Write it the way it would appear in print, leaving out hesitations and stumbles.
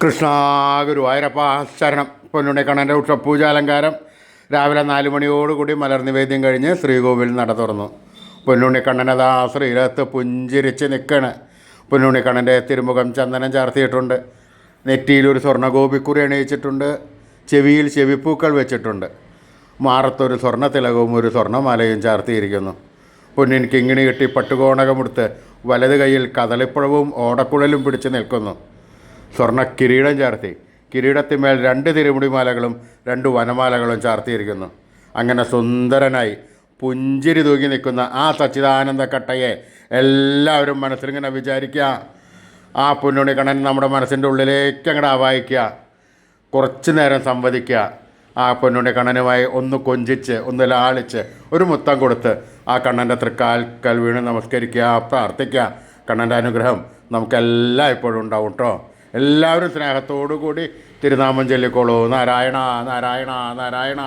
കൃഷ്ണ ഗുരുവായൂരപ്പ ശരണം. പൊന്നുണ്ണിക്കണ്ണൻ്റെ ഉഷപൂജാലങ്കാരം രാവിലെ 4 മണിയോടുകൂടി മലർനിവേദ്യം കഴിഞ്ഞ് ശ്രീകോവിൽ നട തുറന്നു. പൊന്നുണ്ണിക്കണ്ണനതാ ശ്രീരത്ത് പുഞ്ചിരിച്ച് നിൽക്കണ്. പൊന്നുണ്ണിക്കണ്ണൻ്റെ തിരുമുഖം ചന്ദനം ചാർത്തിയിട്ടുണ്ട്. നെറ്റിയിലൊരു സ്വർണ്ണഗോപിക്കുറി അണിയിച്ചിട്ടുണ്ട്. ചെവിയിൽ ചെവിപ്പൂക്കൾ വെച്ചിട്ടുണ്ട്. മാറത്തൊരു സ്വർണ്ണ തിലകവും ഒരു സ്വർണ്ണമാലയും ചാർത്തിയിരിക്കുന്നു. പൊന്നിൻ കിങ്ങിണി കെട്ടി പട്ടുകോണകമെടുത്ത് വലത് കൈയിൽ കദളിപ്പഴവും ഓടക്കുഴലും പിടിച്ച് നിൽക്കുന്നു. സ്വർണ്ണ കിരീടം ചാർത്തി. കിരീടത്തിന്മേൽ 2 തിരുമുടിമാലകളും 2 വനമാലകളും ചാർത്തിയിരിക്കുന്നു. അങ്ങനെ സുന്ദരനായി പുഞ്ചിരി തൂങ്ങി നിൽക്കുന്ന ആ സച്ചിദാനന്ദ കട്ടയെ എല്ലാവരും മനസ്സിലിങ്ങനെ വിചാരിക്കുക. ആ പൊന്നുണ്ണിക്കണ്ണൻ നമ്മുടെ മനസ്സിൻ്റെ ഉള്ളിലേക്ക് അങ്ങോട്ട് ആവാഹിക്കുക. കുറച്ച് നേരം സംവദിക്കുക. ആ പൊന്നുണ്ണിക്കണ്ണനുമായി ഒന്ന് കൊഞ്ചിച്ച് ഒന്ന് ലാളിച്ച് ഒരു മുത്തം കൊടുത്ത് ആ കണ്ണൻ്റെ തൃക്കാൽക്കൽ വീണ് നമസ്കരിക്കുക, പ്രാർത്ഥിക്കുക. കണ്ണൻ്റെ അനുഗ്രഹം നമുക്കെല്ലാം ഇപ്പോഴും ഉണ്ടാവും കേട്ടോ. എല്ലാവരും സ്നേഹത്തോടു കൂടി തിരുനാമം ചൊല്ലിക്കോളൂ. നാരായണ നാരായണ നാരായണ.